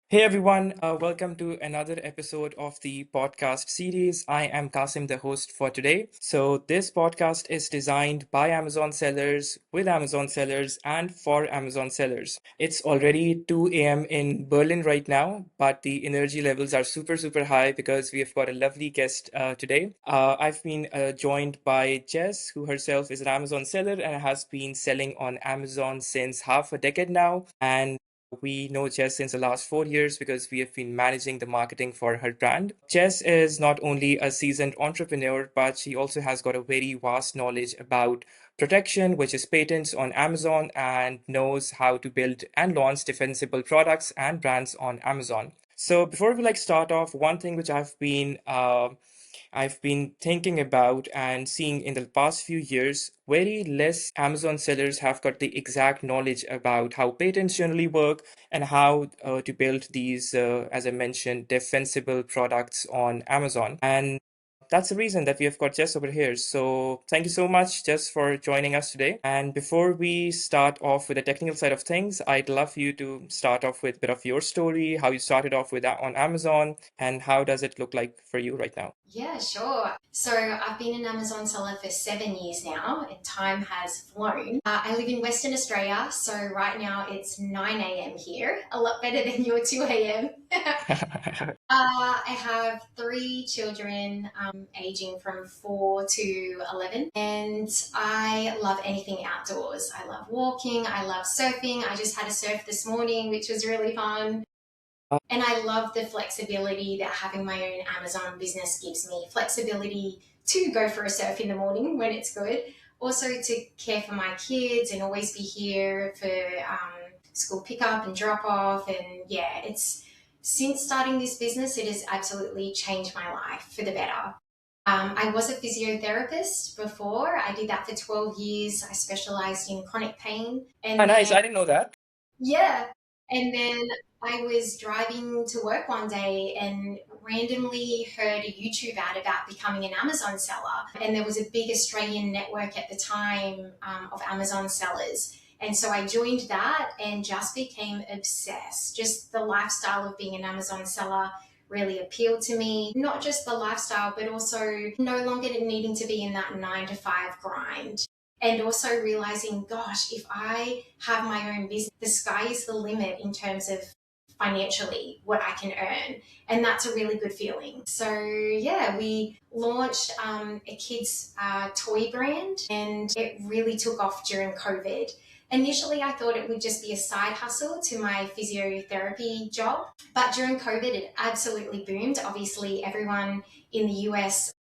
Hey everyone, welcome to another episode of the podcast series. I am Qasim, the host for today. So, this podcast is designed by Amazon sellers, with Amazon sellers, and for Amazon sellers. It's already 2 a.m. in Berlin right now, but the energy levels are super, super high because we have got a lovely guest today. I've been joined by Jess, who herself is an Amazon seller and has been selling on Amazon since half a decade now. And we know Jess since the last 4 years because we have been managing the marketing for her brand. Jess is not only a seasoned entrepreneur, but she also has got a very vast knowledge about protection, which is patents on Amazon, and knows how to build and launch defensible products and brands on Amazon. So before we start off, one thing which I've been thinking about and seeing in the past few years, very less Amazon sellers have got the exact knowledge about how patents generally work and how to build these, as I mentioned, defensible products on Amazon. And that's the reason that we have got Jess over here. So thank you so much, Jess, for joining us today. And before we start off with the technical side of things, I'd love you to start off with a bit of your story, how you started off with that on Amazon, and how does it look like for you right now? Yeah, sure. So I've been an Amazon seller for 7 years now, and time has flown. I live in Western Australia, so right now it's 9 a.m. here, a lot better than your 2 a.m. I have three children, aging from 4 to 11, and I love anything outdoors. I love walking, I love surfing. I just had a surf this morning, which was really fun. And I love the flexibility that having my own Amazon business gives me flexibility to go for a surf in the morning when it's good, also to care for my kids and always be here for school pickup and drop off. And yeah, it's since starting this business, it has absolutely changed my life for the better. I was a physiotherapist before. I did that for 12 years. I specialized in chronic pain. Ah, And nice. then I didn't know that. yeah. And then I was driving to work one day and randomly heard a YouTube ad about becoming an Amazon seller. And there was a big Australian network at the time of Amazon sellers. And so I joined that and just became obsessed. Just the lifestyle of being an Amazon seller really appealed to me. Not just the lifestyle, but also no longer needing to be in that 9 to 5 grind, and also realizing, gosh, if I have my own business, the sky is the limit in terms of financially what I can earn. And that's a really good feeling. So, yeah, we launched a kids' toy brand, and it really took off during COVID. Initially, I thought it would just be a side hustle to my physiotherapy job, but during COVID, it absolutely boomed. Obviously, everyone in the US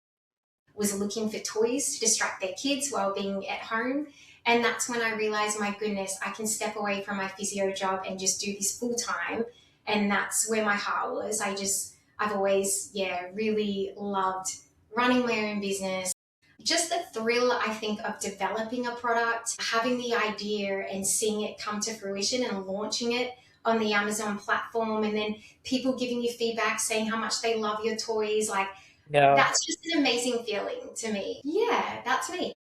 was looking for toys to distract their kids while being at home. And that's when I realized, my goodness, I can step away from my physio job and just do this full time. And that's where my heart was. I've always, yeah, really loved running my own business. Just the thrill, I think, of developing a product, having the idea and seeing it come to fruition and launching it on the Amazon platform, and then people giving you feedback saying how much they love your toys. Like, Yeah. that's just an amazing feeling to me. Yeah, that's me.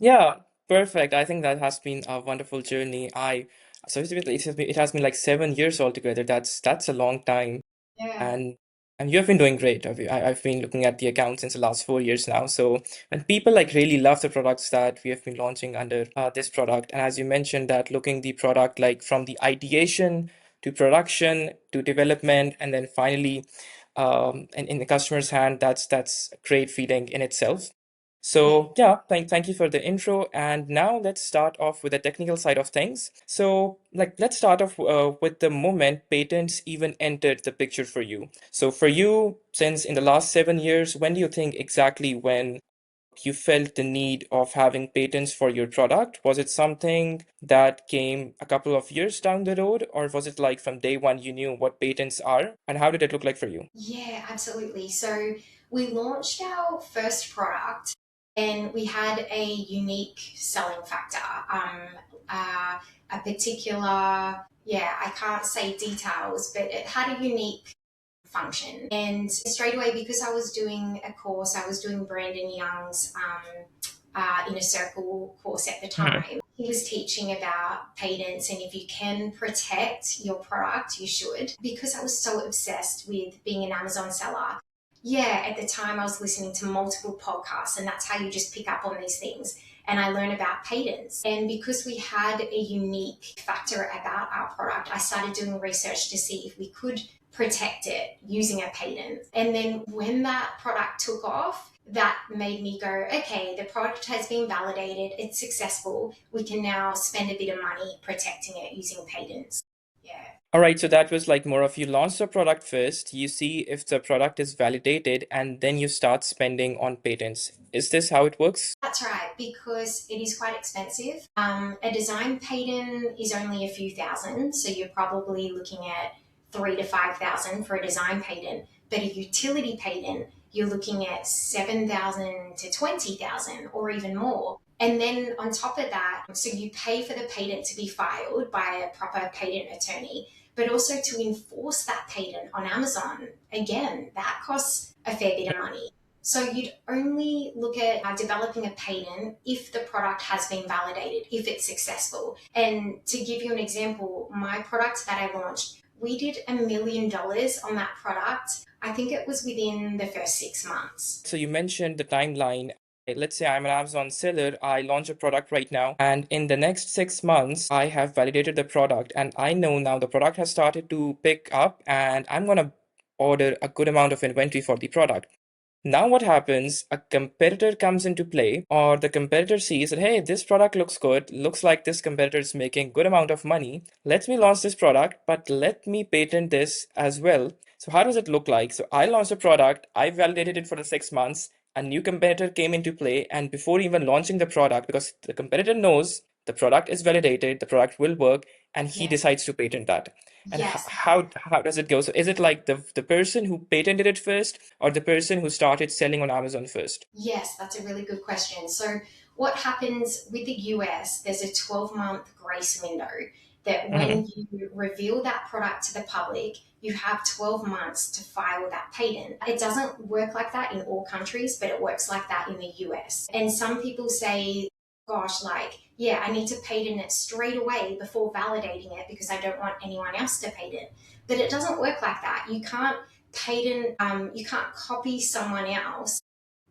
Yeah, perfect. I think that has been a wonderful journey. It has been like 7 years altogether. That's a long time, Yeah. and and you have been doing great. I've been looking at the account since the last 4 years now. So and people really love the products that we have been launching under this product. And as you mentioned, that looking the product like from the ideation to production to development, and then finally, in the customer's hand, that's a great feeling in itself. Yeah. So yeah, thank you for the intro. And now let's start off with the technical side of things. So let's start off with the moment patents even entered the picture for you. So for you, since in the last 7 years, when do you think exactly when you felt the need of having patents for your product? Was it something that came a couple of years down the road, or was it like from day one you knew what patents are? And how did it look like for you? Yeah, absolutely. So we launched our first product and we had a unique selling factor. Uh, a particular, yeah, I can't say details, but it had a unique function. And straight away, because I was doing a course, I was doing Brandon Young's Inner Circle course at the Mhm. time. he was teaching about patents and if you can protect your product, you should. Because I was so obsessed with being an Amazon seller, yeah, at the time I was listening to multiple podcasts, and that's how you just pick up on these things. And I learned about patents. And because we had a unique factor about our product, I started doing research to see if we could protect it using a patent. And then when that product took off, that made me go, okay, the product has been validated, it's successful. We can now spend a bit of money protecting it using patents. Yeah. All right, so that was like more of you launch the product first, you see if the product is validated, and then you start spending on patents. Is this how it works? That's right, because it is quite expensive. A design patent is only a few thousand, so you're probably looking at 3 to 5 thousand for a design patent. But a utility patent, you're looking at 7,000 to 20,000 or even more. And then on top of that, so you pay for the patent to be filed by a proper patent attorney, but also to enforce that patent on Amazon. Again, that costs a fair bit of money. So you'd only look at developing a patent if the product has been validated, if it's successful. And to give you an example, my product that I launched, we did $1 million on that product. I think it was within the first 6 months. So you mentioned the timeline. Let's say I'm an Amazon seller, I launch a product right now, and in the next 6 months, I have validated the product, and I know now the product has started to pick up, and I'm gonna order a good amount of inventory for the product. Now, what happens? A competitor comes into play, or the competitor sees that, hey, this product looks good, looks like this competitor is making good amount of money. Let me launch this product, but let me patent this as well. So, how does it look like? So, I launched a product, I validated it for the 6 months, a new competitor came into play, and before even launching the product, because the competitor knows the product is validated, the product will work, and he Yeah. decides to patent that. And Yes. how does it go? So is it like the person who patented it first, or the person who started selling on Amazon first? Yes, that's a really good question. So, what happens with the US, there's a 12-month grace window that Hmm. when you reveal that product to the public, you have 12 months to file that patent. It doesn't work like that in all countries, but it works like that in the US. And some people say, gosh, like, yeah, I need to patent it straight away before validating it because I don't want anyone else to patent. But it doesn't work like that. You can't patent, you can't copy someone else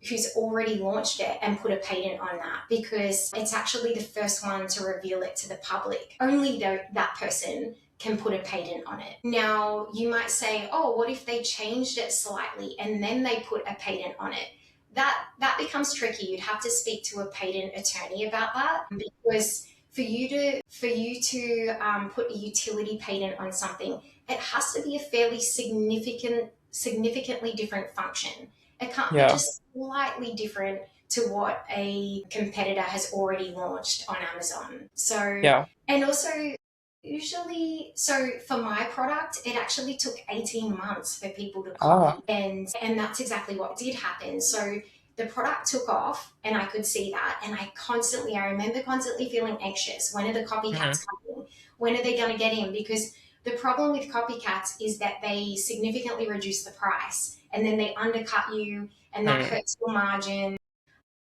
who's already launched it and put a patent on that because it's actually the first one to reveal it to the public. Only that person can put a patent on it. Now, you might say, oh, what if they changed it slightly and then they put a patent on it? That becomes tricky. You'd have to speak to a patent attorney about that because for you to put a utility patent on something, it has to be a fairly significantly different function. It can't be Yeah, just slightly different to what a competitor has already launched on Amazon. So, yeah. and also usually, so for my product, it actually took 18 months for people to Ah. copy. And that's exactly what did happen. So the product took off and I could see that. And I remember constantly feeling anxious. When are the Hmm. copycats coming? When are they going to get in? Because the problem with copycats is that they significantly reduce the price and then they undercut you and that Hmm. hurts your margin.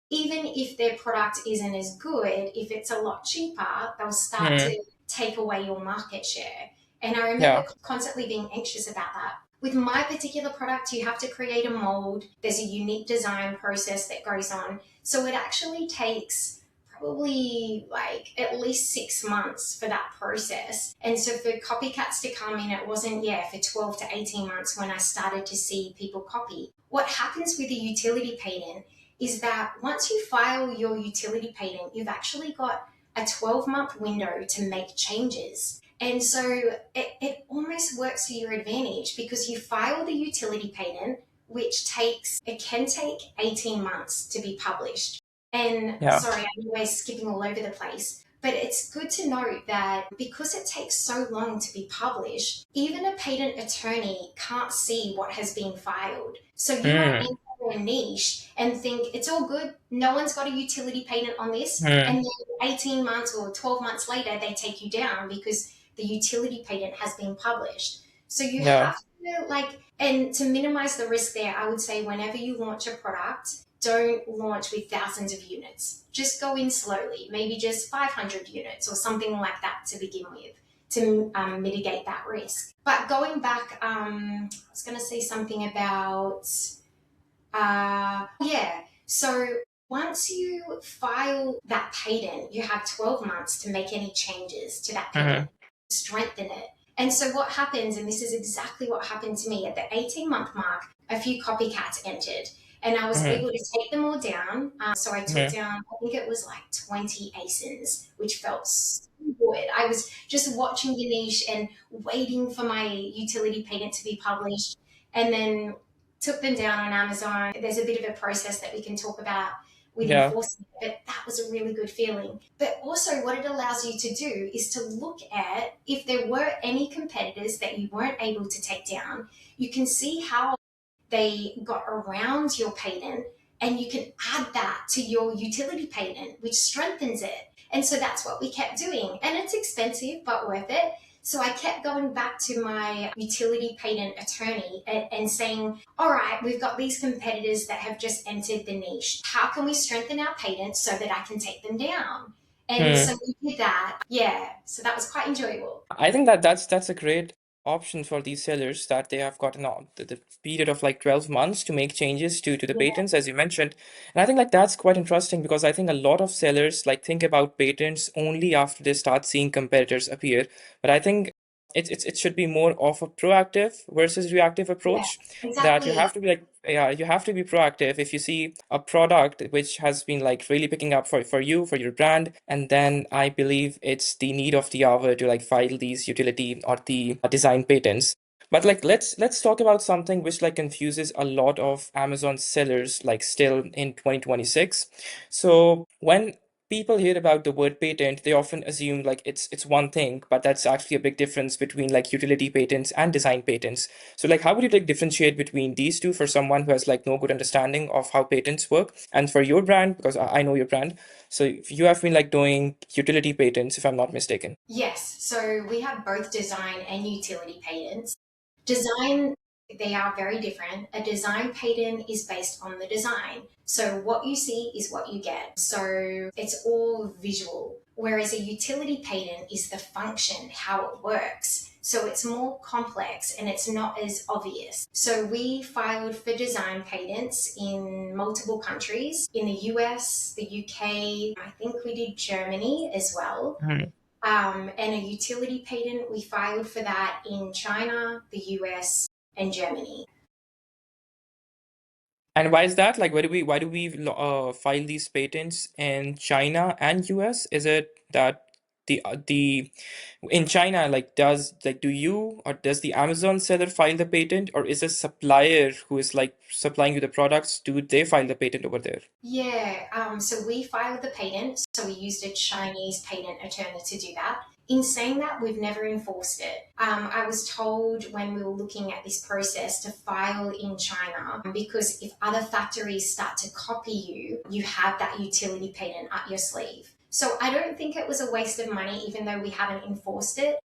Even if their product isn't as good, if it's a lot cheaper, they'll start Hmm. to take away your market share. And I remember Yeah. constantly being anxious about that. With my particular product, you have to create a mold. There's a unique design process that goes on. So it actually takes probably like at least 6 months for that process. And so for copycats to come in, it wasn't, for 12 to 18 months when I started to see people copy. What happens with a utility patent is that once you file your utility patent, you've actually got a 12-month window to make changes. And so it almost works to your advantage because you file the utility patent, which can take 18 months to be published. And Yeah. sorry, I'm always skipping all over the place. But it's good to note that because it takes so long to be published, even a patent attorney can't see what has been filed. So you might Hmm. enter a niche and think it's all good. No one's got a utility patent on this. Hmm. And then 18 months or 12 months later, they take you down because the utility patent has been published. So you Yeah. have to and to minimize the risk there, I would say whenever you launch a product, don't launch with thousands of units. Just go in slowly, maybe just 500 units or something like that to begin with to mitigate that risk. But going back, I was going to say something about, yeah, so once you file that patent, you have 12 months to make any changes to that Mm-hmm. patent, strengthen it. And so what happens, and this is exactly what happened to me at the 18-month mark, a few copycats entered. And I was Mm-hmm. able to take them all down. So I took Mm-hmm. down, I think it was like 20 ASINs, which felt so good. I was just watching the niche and waiting for my utility patent to be published. And then took them down on Amazon. There's a bit of a process that we can talk about with Yeah. enforcement, but that was a really good feeling. But also, what it allows you to do is to look at if there were any competitors that you weren't able to take down, you can see how they got around your patent and you can add that to your utility patent, which strengthens it. And so that's what we kept doing. And it's expensive, but worth it. So I kept going back to my utility patent attorney and saying, all right, we've got these competitors that have just entered the niche. How can we strengthen our patents so that I can take them down? And Hmm. so we did that. Yeah. So that was quite enjoyable. I think that that's a great option for these sellers that they have gotten on the period of like 12 months to make changes to the Yeah. patents as you mentioned. And I think like that's quite interesting because I think a lot of sellers like think about patents only after they start seeing competitors appear. But I think it should be more of a proactive versus reactive Yeah. approach, that you Exactly. have to be like, yeah, you have to be proactive if you see a product which has been like really picking up for you, for your brand, and then I believe it's the need of the hour to like file these utility or the design patents. But like let's talk about something which like confuses a lot of Amazon sellers like still in 2026. So when people hear about the word patent, they often assume like it's one thing, but that's actually a big difference between like utility patents and design patents. So like how would you like differentiate between these two for someone who has like no good understanding of how patents work? And for your brand, because I know your brand, so you have been like doing utility patents, if I'm not mistaken. Yes, so we have both design and utility patents. Design, they are very different. A design patent is based on the design. So what you see is what you get. So it's all visual. Whereas a utility patent is the function, how it works. So it's more complex and it's not as obvious. So we filed for design patents in multiple countries, in the US, the UK, I think we did Germany as well. Mhm. And a utility patent, we filed for that in China, the US, and Germany. And why is that? Like, why do we file these patents in China and US? Is it that the in China, like, do you or does the Amazon seller file the patent, or is a supplier who is like supplying you the products, do they file the patent over there? Yeah, so we filed the patent, so we used a Chinese patent attorney to do that. In saying that, we've never enforced it. I was told when we were looking at this process to file in China because if other factories start to copy you, you have that utility patent up your sleeve. So I don't think it was a waste of money, even though we haven't enforced it.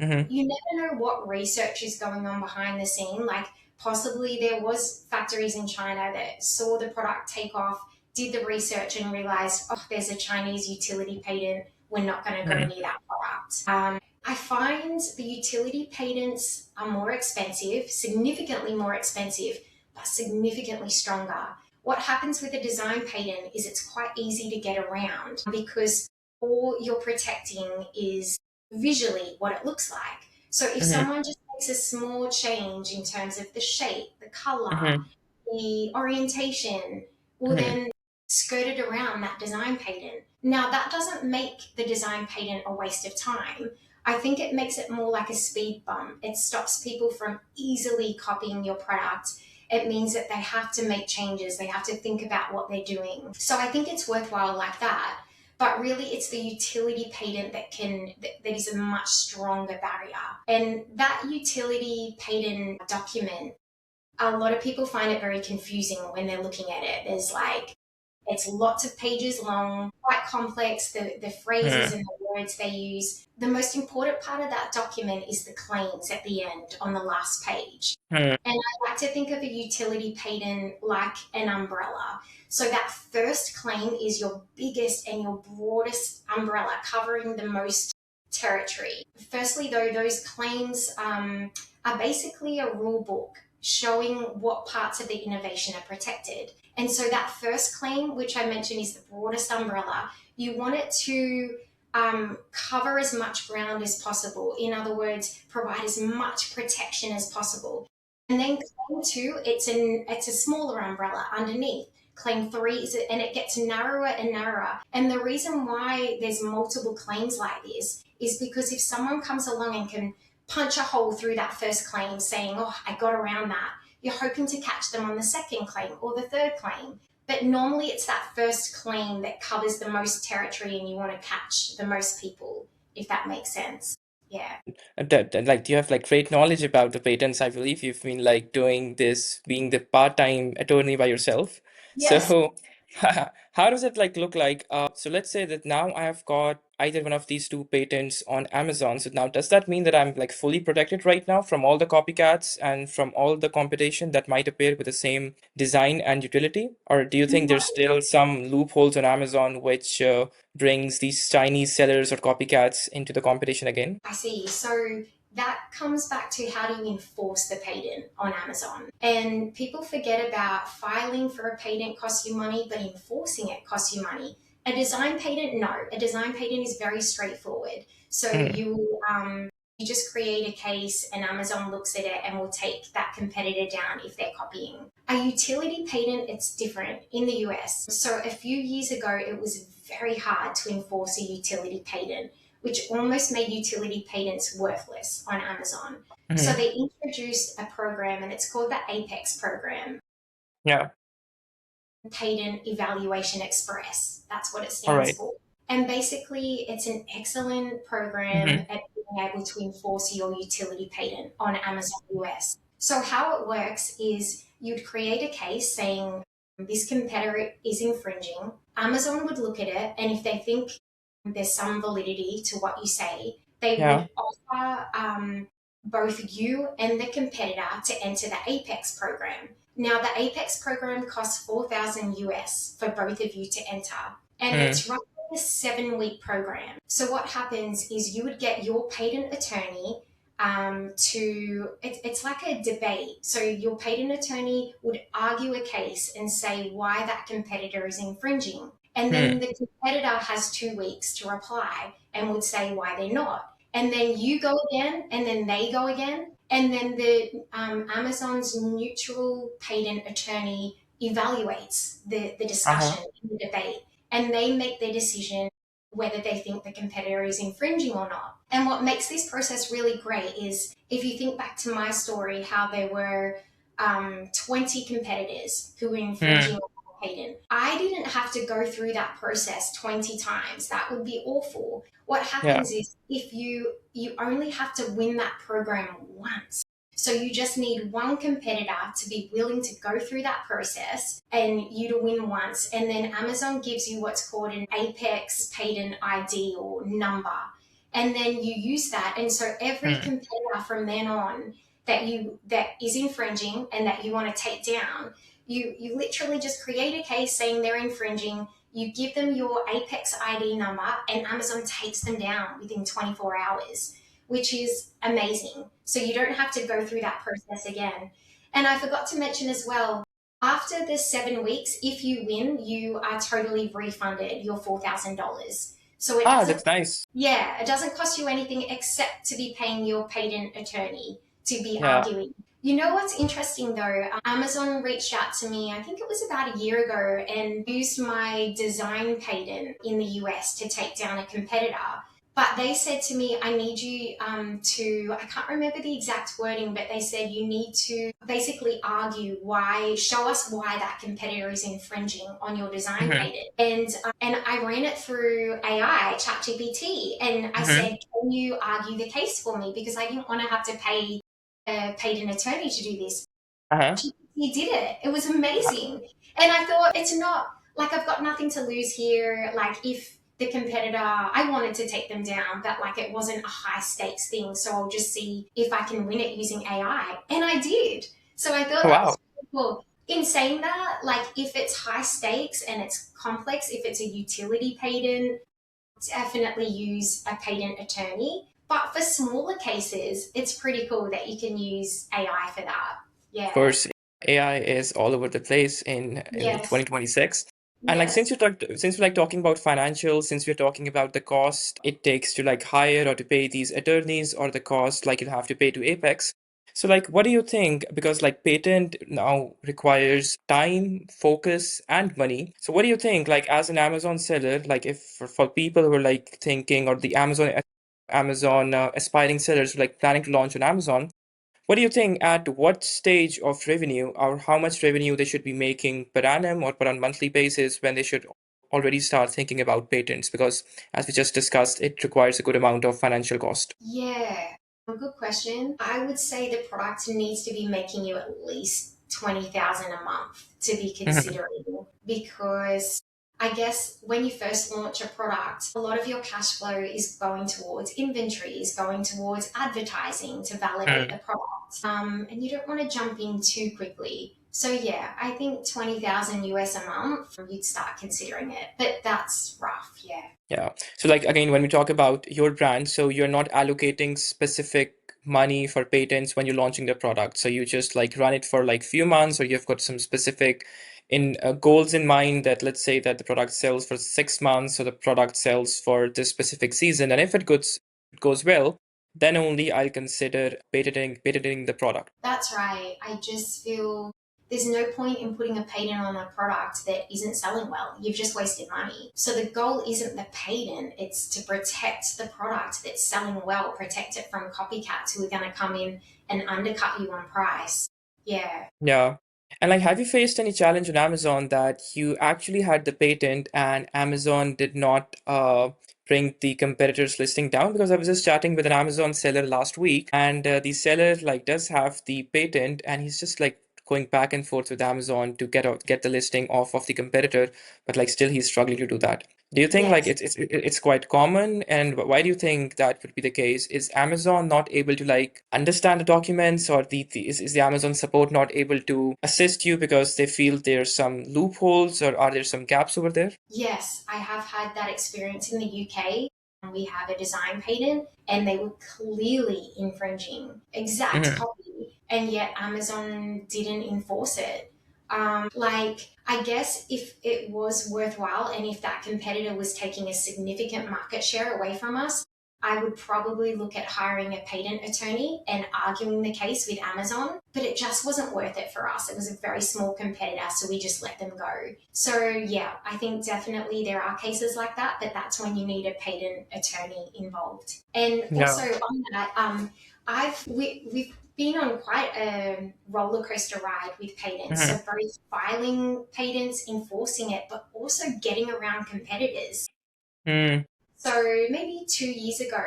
Mm-hmm. You never know what research is going on behind the scene. Like possibly there was factories in China that saw the product take off, did the research and realized, oh, there's a Chinese utility patent. We're not going to go near that product. I find the utility patents are more expensive, significantly more expensive, but significantly stronger. What happens with a design patent is it's quite easy to get around because all you're protecting is visually what it looks like. So if Mm-hmm. someone just makes a small change in terms of the shape, the color, Mm-hmm. the orientation, will Mm-hmm. then skirt it around that design patent. Now, that doesn't make the design patent a waste of time. I think it makes it more like a speed bump. It stops people from easily copying your product. It means that they have to make changes, they have to think about what they're doing. So I think it's worthwhile like that. But really, it's the utility patent that is a much stronger barrier. And that utility patent document, a lot of people find it very confusing when they're looking at it. There's like It's lots of pages long, quite complex, the phrases Hmm. and the words they use. The most important part of that document is the claims at the end on the last page. Hmm. And I like to think of a utility patent like an umbrella. So that first claim is your biggest and your broadest umbrella, covering the most territory. Firstly, though, those claims are basically a rule book showing what parts of the innovation are protected. And so that first claim, which I mentioned is the broadest umbrella, you want it to cover as much ground as possible. In other words, provide as much protection as possible. And then claim two, it's a smaller umbrella underneath. Claim three is, and it gets narrower and narrower. And the reason why there's multiple claims like this is because if someone comes along and can punch a hole through that first claim saying, oh, I got around that, you're hoping to catch them on the second claim or the third claim. But normally it's that first claim that covers the most territory and you want to catch the most people, if that makes sense. Yeah. Like, do you have like great knowledge about the patents? I believe you've been like doing this, being the part-time attorney by yourself. Yes. So, how does it like look like? So let's say that now I have got either one of these two patents on Amazon. So now, does that mean that I'm like fully protected right now from all the copycats and from all the competition that might appear with the same design and utility? Or do you think there's still some loopholes on Amazon which brings these Chinese sellers or copycats into the competition again? I see. So that comes back to how do you enforce the patent on Amazon. And people forget about filing for a patent costs you money, but enforcing it costs you money. A design patent, no. A design patent is very straightforward. So Mhm. you just create a case and Amazon looks at it and will take that competitor down if they're copying. A utility patent, it's different in the US. So a few years ago, it was very hard to enforce a utility patent, which almost made utility patents worthless on Amazon. So Mhm. they introduced a program and it's called the Apex program, Yeah. Patent Evaluation Express. That's what it All stands right. for. And basically, it's an excellent program Mm-hmm. at being able to enforce your utility patent on Amazon US. So, how it works is you'd create a case saying this competitor is infringing. Amazon would look at it, and if they think there's some validity to what you say, they Yeah. would offer both you and the competitor to enter the Apex program. Now, the Apex program costs 4,000 US for both of you to enter, and Mm. it's roughly a 7 week program. So, what happens is you would get your patent attorney it's like a debate. So, your patent attorney would argue a case and say why that competitor is infringing. And then Mm. the competitor has 2 weeks to reply and would say why they're not. And then you go again, and then they go again, and then the Amazon's neutral patent attorney evaluates the Uh-huh. discussion, the debate, and they make their decision whether they think the competitor is infringing or not. And what makes this process really great is if you think back to my story, how there were 20 competitors who were infringing Mm. on my patent. I didn't have to go through that process 20 times. That would be awful. What Yeah. happens is if you only have to win that program once. So you just need one competitor to be willing to go through that process and you to win once. And then Amazon gives you what's called an Apex patent ID or number. And then you use that. And so every Mm. competitor from then on that is infringing and that you want to take down, you literally just create a case saying they're infringing. You give them your Apex ID number, and Amazon takes them down within 24 hours, which is amazing. So you don't have to go through that process again. And I forgot to mention as well, after the 7 weeks, if you win, you are totally refunded your $4,000. So it Ah, doesn't, that's nice. yeah, it doesn't cost you anything except to be paying your patent attorney to be Yeah. arguing. You know what's interesting though? Amazon reached out to me, I think it was about a year ago, and used my design patent in the US to take down a competitor. But they said to me, I need you I can't remember the exact wording, but they said you need to basically argue why, show us why that competitor is infringing on your design Mm-hmm. patent. And I ran it through AI, ChatGPT, and I Mm-hmm. said, can you argue the case for me? Because I didn't want to have to pay a patent attorney to do this. Uh-huh. He did it. It was amazing. And I thought, it's not like I've got nothing to lose here. Like if the competitor, I wanted to take them down, but like it wasn't a high stakes thing. So I'll just see if I can win it using AI. And I did. So I thought that Wow. was pretty cool. In saying that, like if it's high stakes and it's complex, if it's a utility patent, definitely use a patent attorney. But for smaller cases, it's pretty cool that you can use AI for that. Of Yeah. course, AI is all over the place in Yes. 2026. And like Yes. since we're like talking about financials, since we're talking about the cost it takes to like hire or to pay these attorneys or the cost like you have to pay to Apex. So like what do you think? Because like patent now requires time, focus, and money. So what do you think? Like as an Amazon seller, like if for people who are like thinking or the Amazon aspiring sellers who are, like planning to launch on Amazon, what do you think at what stage of revenue or how much revenue they should be making per annum or per on monthly basis when they should already start thinking about patents? Because as we just discussed, it requires a good amount of financial cost. Yeah. A good question. I would say the product needs to be making you at least 20,000 a month to be Mhm. considering, because I guess when you first launch a product, a lot of your cash flow is going towards inventory, is going towards advertising to validate the Mm. product. And you don't want to jump in too quickly. So yeah, I think 20,000 US a month, you'd start considering it, but that's rough. Yeah. Yeah. So like again, when we talk about your brand, so you're not allocating specific money for patents when you're launching the product. So you just like run it for like few months, or you've got some specific in goals in mind that let's say that the product sells for 6 months, or the product sells for this specific season, and if it goes well, then only I'll consider patenting the product. That's right. I just feel there's no point in putting a patent on a product that isn't selling well. You've just wasted money. So the goal isn't the patent, it's to protect the product that's selling well, protect it from copycats who are going to come in and undercut you on price. Yeah. Yeah. And like, have you faced any challenge on Amazon that you actually had the patent and Amazon did not bring the competitor's listing down? Because I was just chatting with an Amazon seller last week, and the seller like does have the patent, and he's just like going back and forth with Amazon to get the listing off of the competitor, but like still he's struggling to do that. Do you think like Yes. it's quite common? And why do you think that would be the case? Is Amazon not able to like understand the documents, or is the Amazon support not able to assist you because they feel there's some loopholes, or are there some gaps over there? Yes, I have had that experience in the UK. We have a design patent and they were clearly infringing exact Hmm. copy, and yet Amazon didn't enforce it. Like, I guess if it was worthwhile and if that competitor was taking a significant market share away from us, I would probably look at hiring a patent attorney and arguing the case with Amazon, but it just wasn't worth it for us. It was a very small competitor, so we just let them go. So, yeah, I think definitely there are cases like that, but that's when you need a patent attorney involved. And Yeah. also on that, we've been on quite a roller coaster ride with patents. So Hmm. both filing patents, enforcing it, but also getting around competitors. Hmm. So maybe 2 years ago,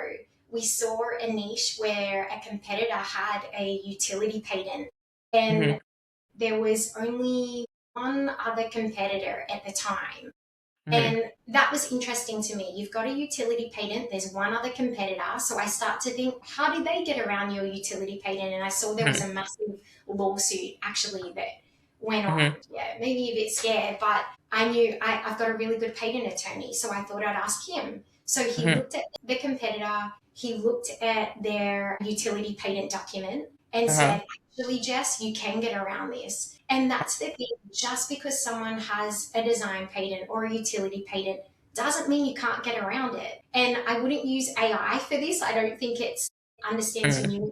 we saw a niche where a competitor had a utility patent, Hmm. and there was only one other competitor at the time. Hmm. And that was interesting to me. You've got a utility patent, there's one other competitor. So I start to think, how did they get around your utility patent? And I saw there was Hmm. a massive lawsuit actually that went on. Hmm. Yeah, maybe a bit scared, but I knew I've got a really good patent attorney. So I thought I'd ask him. So he Hmm. looked at the competitor, he looked at their utility patent document and Uh-huh. said, actually, Jess, you can get around this. And that's the thing. Just because someone has a design patent or a utility patent doesn't mean you can't get around it. And I wouldn't use AI for this. I don't think it's understands Hmm.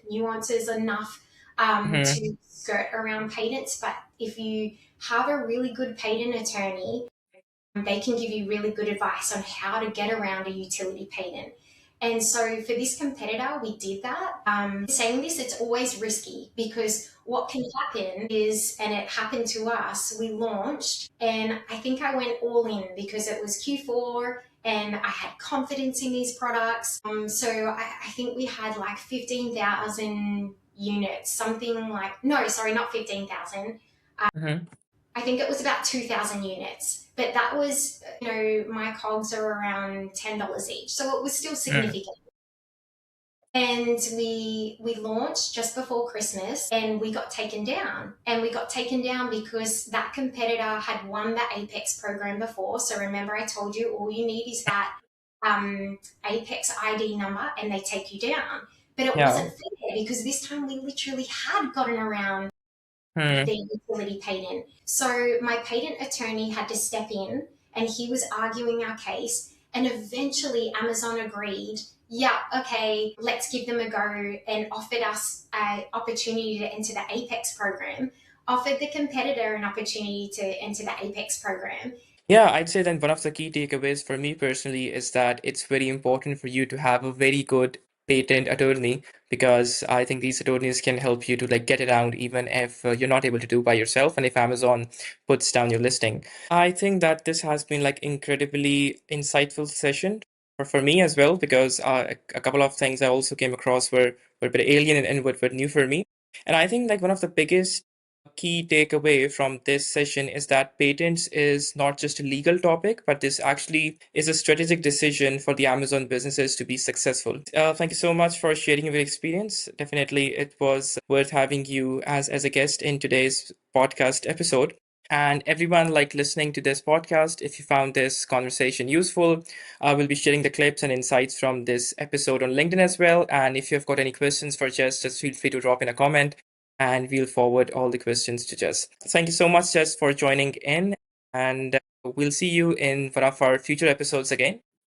nuances enough Hmm. to skirt around patents. But if you have a really good patent attorney, they can give you really good advice on how to get around a utility patent. And so for this competitor, we did that. Saying this, it's always risky because what can happen is, and it happened to us, we launched and I think I went all in because it was Q4 and I had confidence in these products. So I think we had like 15,000 units, something like, no, sorry, not 15,000. Hmm. I think it was about 2,000 units. But that was, my cogs are around $10 each. So it was still Mm. significant. And we launched just before Christmas, and we got taken down. And we got taken down because that competitor had won the Apex program before. So remember, I told you all you need is that Apex ID number, and they take you down. But it Yeah. wasn't fair because this time we literally had gotten around Mm. their utility patent. So my patent attorney had to step in, and he was arguing our case. And eventually, Amazon agreed, yeah, okay, let's give them a go, and offered us an opportunity to enter the Apex program, offered the competitor an opportunity to enter the Apex program. Yeah, I'd say then one of the key takeaways for me personally is that it's very important for you to have a very good patent attorney, because I think these attorneys can help you to like get around even if you're not able to do by yourself and if Amazon puts down your listing. I think that this has been like incredibly insightful session for me as well, because a couple of things I also came across were a bit alien and were new for me. And I think like one of the biggest key takeaway from this session is that patents is not just a legal topic, but this actually is a strategic decision for the Amazon businesses to be successful. Thank you so much for sharing your experience. Definitely, it was worth having you as a guest in today's podcast episode. And everyone like listening to this podcast, if you found this conversation useful, I will be sharing the clips and insights from this episode on LinkedIn as well. And if you've got any questions for Jess, just feel free to drop in a comment and we'll forward all the questions to Jess. Thank you so much, Jess, for joining in, and we'll see you in one of our future episodes again.